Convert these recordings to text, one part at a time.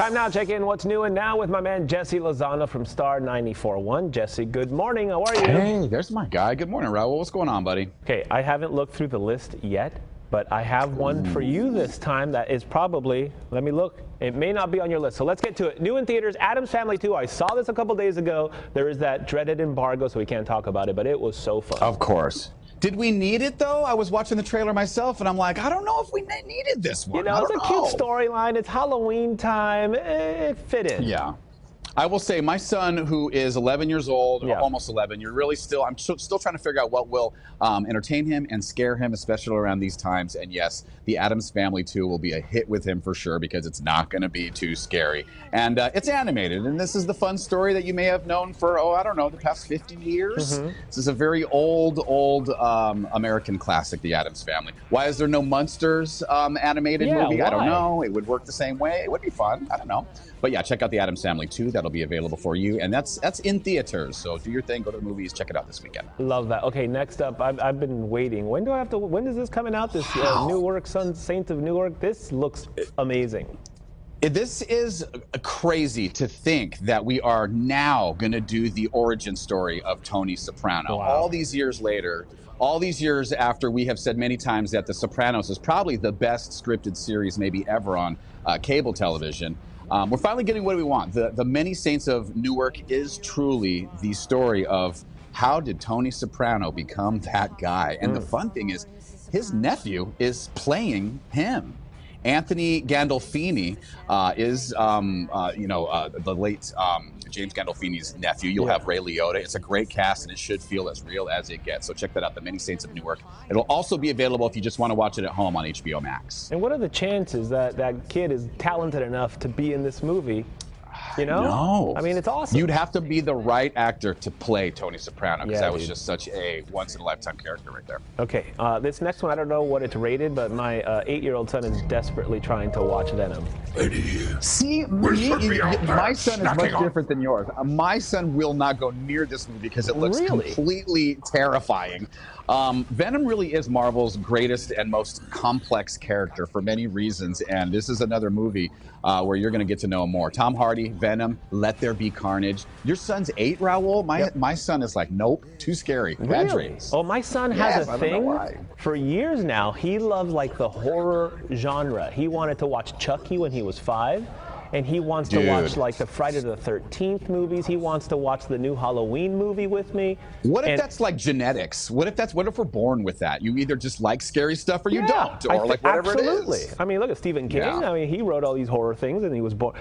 Time now, check in what's new and now with my man Jesse Lozano from Star 94.1. Jesse, good morning. How are you? Hey, there's my guy. Good morning, Raoul. What's going on, buddy? Okay, I haven't looked through the list yet, but I have one for you this time that is probably, let me look, it may not be on your list. So let's get to it. New in theaters, Addams Family 2. I saw this a couple days ago. There is that dreaded embargo, so we can't talk about it, but it was so fun. Of course. Did we need it, though? I was watching the trailer myself, and I'm like, I don't know if we needed this one. You know, it's a cute storyline. It's Halloween time. It fit in. Yeah. I will say my son, who is 11 years old, almost 11, I'm still trying to figure out what will entertain him and scare him, especially around these times. And yes, the Addams Family 2 will be a hit with him for sure because it's not going to be too scary. And it's animated. And this is the fun story that you may have known for, I don't know, the past 50 years. This is a very old American classic, the Addams Family. Why is there no Munsters animated movie? Why? I don't know. It would work the same way. It would be fun. I don't know. But yeah, check out the Addams Family 2. That'll be available for you. And that's in theaters. So do your thing. Go to the movies. Check it out this weekend. Love that. Okay, next up, I've been waiting. When is this coming out? This Newark Saints of Newark. This looks amazing. This is crazy to think that we are now going to do the origin story of Tony Soprano. Wow. All these years later, all these years after we have said many times that The Sopranos is probably the best scripted series maybe ever on cable television. We're finally getting what we want. The Many Saints of Newark is truly the story of how did Tony Soprano become that guy. And the fun thing is his nephew is playing him. Anthony Gandolfini is, the late James Gandolfini's nephew. You'll have Ray Liotta. It's a great cast, and it should feel as real as it gets. So check that out, The Many Saints of Newark. It'll also be available if you just want to watch it at home on HBO Max. And what are the chances that that kid is talented enough to be in this movie? You know? No. I mean, it's awesome. You'd have to be the right actor to play Tony Soprano because that was just such a once-in-a-lifetime character right there. Okay, this next one, I don't know what it's rated, but my 8-year-old son is desperately trying to watch Venom. See, my son is much different than yours. My son will not go near this movie because it looks completely terrifying. Venom really is Marvel's greatest and most complex character for many reasons, and this is another movie where you're going to get to know him more. Tom Hardy, Venom, Let There Be Carnage. Your son's 8, Raoul? My son is like, nope, too scary. Bad dreams. Oh, my son has a thing. For years now, he loves like the horror genre. He wanted to watch Chucky when he was 5. And he wants to watch like the Friday the 13th movies. He wants to watch the new Halloween movie with me. What if that's like genetics? What if we're born with that? You either just like scary stuff or you don't, or like whatever it is. I mean, look at Stephen King. I mean, he wrote all these horror things and he was born.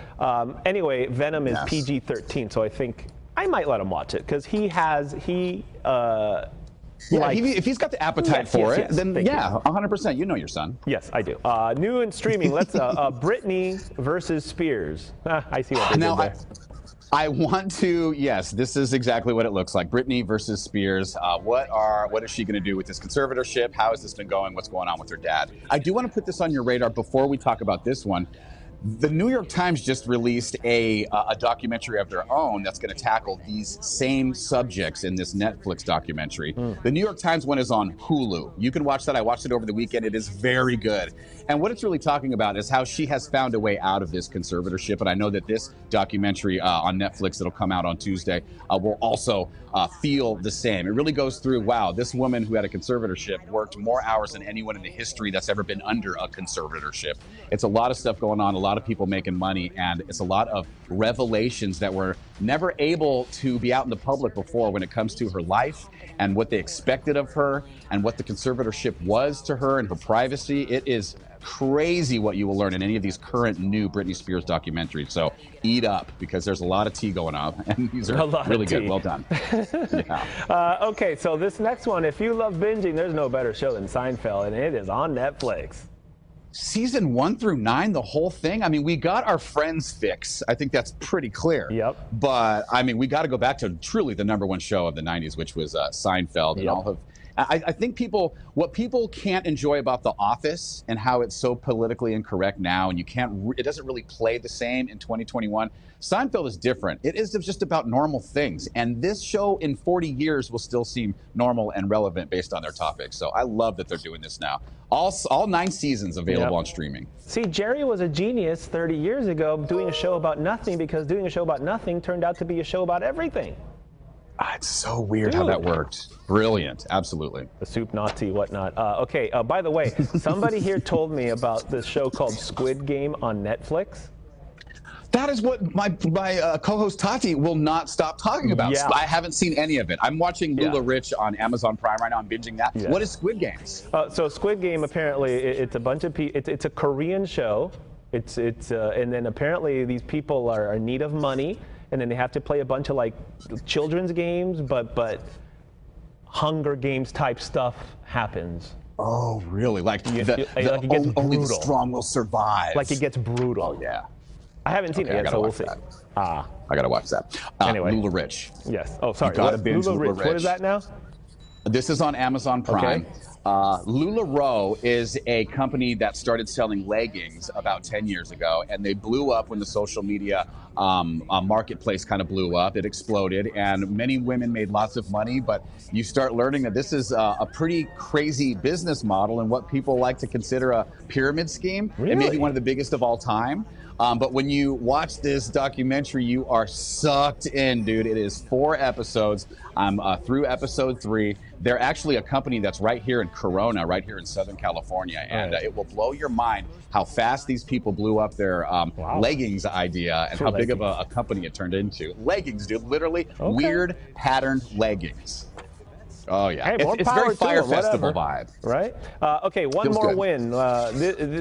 Anyway, Venom is PG-13, so I think I might let him watch it because if he's got the appetite for it, then 100%. You know your son. Yes, I do. New and streaming. Let's Britney versus Spears. I see what they did there. I want to. Yes, this is exactly what it looks like. Britney versus Spears. What is she going to do with this conservatorship? How has this been going? What's going on with her dad? I do want to put this on your radar before we talk about this one. The New York Times just released a documentary of their own that's going to tackle these same subjects in this Netflix documentary. The New York Times one is on Hulu. You can watch that. I watched it over the weekend. It is very good. And what it's really talking about is how she has found a way out of this conservatorship. And I know that this documentary on Netflix that'll come out on Tuesday will also feel the same. It really goes through, wow, this woman who had a conservatorship worked more hours than anyone in the history that's ever been under a conservatorship. It's a lot of stuff going on, a lot of people making money, and it's a lot of revelations that were never able to be out in the public before when it comes to her life and what they expected of her and what the conservatorship was to her and her privacy. It is crazy what you will learn in any of these current new Britney Spears documentaries. So eat up because there's a lot of tea going on, and these are really good. Well done. Okay, so this next one, if you love binging, there's no better show than Seinfeld, and it is on Netflix. Season 1 through 9, the whole thing. I mean, we got our Friends fix. I think that's pretty clear. Yep. But I mean, we got to go back to truly the #1 show of the '90s, which was Seinfeld, and all of I think what people can't enjoy about The Office and how it's so politically incorrect now, and it doesn't really play the same in 2021. Seinfeld is different. It is just about normal things, and this show in 40 years will still seem normal and relevant based on their topics. So I love that they're doing this now. All 9 seasons available on streaming. See, Jerry was a genius 30 years ago doing a show about nothing, because doing a show about nothing turned out to be a show about everything. It's so weird how that worked. Brilliant. Absolutely. The soup Nazi, whatnot. Okay, by the way, somebody here told me about this show called Squid Game on Netflix. That is what my co-host Tati will not stop talking about. Yeah. I haven't seen any of it. I'm watching Lularoe on Amazon Prime right now. I'm binging that. Yeah. What is Squid Games? So Squid Game, apparently, it's a bunch of people. It's a Korean show. And then apparently these people are in need of money, and then they have to play a bunch of like children's games, but Hunger Games type stuff happens. Oh, really? Like it gets only the brutal. strong will survive. Like it gets brutal. Oh, yeah. I haven't seen it yet, so we'll see. I gotta watch that. Anyway. Lularoe. Yes. Oh, sorry. You gotta binge Lularoe. Lularoe. What is that now? This is on Amazon Prime. Okay. Lularoe is a company that started selling leggings about 10 years ago, and they blew up when the social media marketplace kind of blew up. It exploded, and many women made lots of money, but you start learning that this is a pretty crazy business model and what people like to consider a pyramid scheme. Really? It may be one of the biggest of all time. But when you watch this documentary, you are sucked in, dude. It is 4 episodes. I'm through episode 3. They're actually a company that's right here in Corona, right here in Southern California. And it will blow your mind how fast these people blew up their leggings idea and how big of a company it turned into. Leggings, dude. Literally weird patterned leggings. Oh, yeah. Hey, it's very Fire Festival vibe. Right? Okay, one Feels more good. win.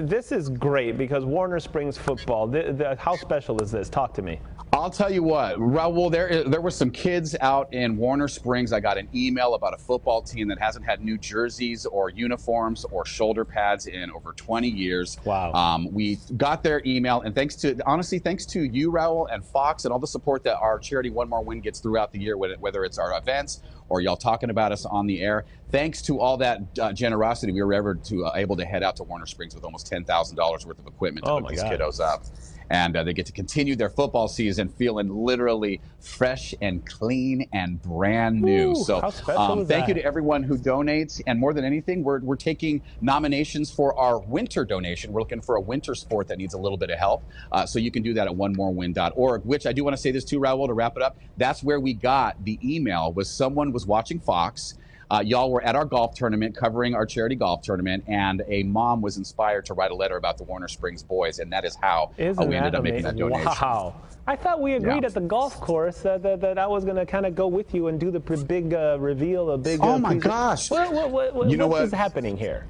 This is great because Warner Springs football. How special is this? Talk to me. I'll tell you what, Raoul, there were some kids out in Warner Springs. I got an email about a football team that hasn't had new jerseys or uniforms or shoulder pads in over 20 years. Wow. We got their email, and thanks to you, Raoul, and Fox, and all the support that our charity One More Win gets throughout the year, whether it's our events or y'all talking about us on the air. Thanks to all that generosity, we were able to head out to Warner Springs with almost $10,000 worth of equipment to hook these kiddos up. And they get to continue their football season feeling literally fresh and clean and brand new. Ooh, so how special is thank you that? to everyone who donates. And more than anything, we're taking nominations for our winter donation. We're looking for a winter sport that needs a little bit of help. So you can do that at onemorewin.org, which I do want to say this too, Raoul, to wrap it up. That's where we got the email, was someone was watching Fox. Y'all were at our golf tournament, covering our charity golf tournament, and a mom was inspired to write a letter about the Warner Springs boys, and that is how we ended up making that donation. Wow. I thought we agreed at the golf course that I was going to kind of go with you and do the big reveal, a big Oh, my gosh. What is happening here?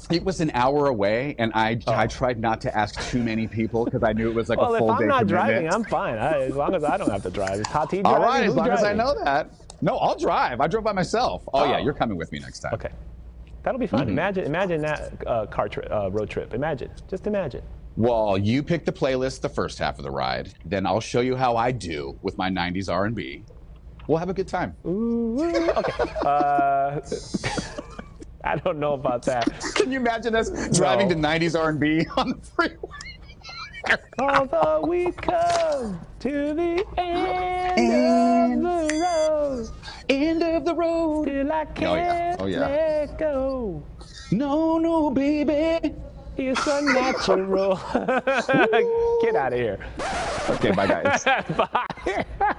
It was an hour away, and I tried not to ask too many people because I knew it was like a full day Well, if I'm not commitment. driving, I'm fine. As long as I don't have to drive. Is Tati driving? All right, as Who's long as I driving? know that. No, I'll drive. I drove by myself. Oh, yeah, you're coming with me next time. Okay. That'll be fun. Imagine that road trip. Just imagine. Well, you pick the playlist the first half of the ride. Then I'll show you how I do with my 90s R&B. We'll have a good time. Ooh, okay. I don't know about that. Can you imagine us driving to 90s R&B on the freeway? Although we come to the end of the road, End of the road. till I can't let go. No, baby. It's unnatural. Get out of here. Okay, bye, guys. Bye.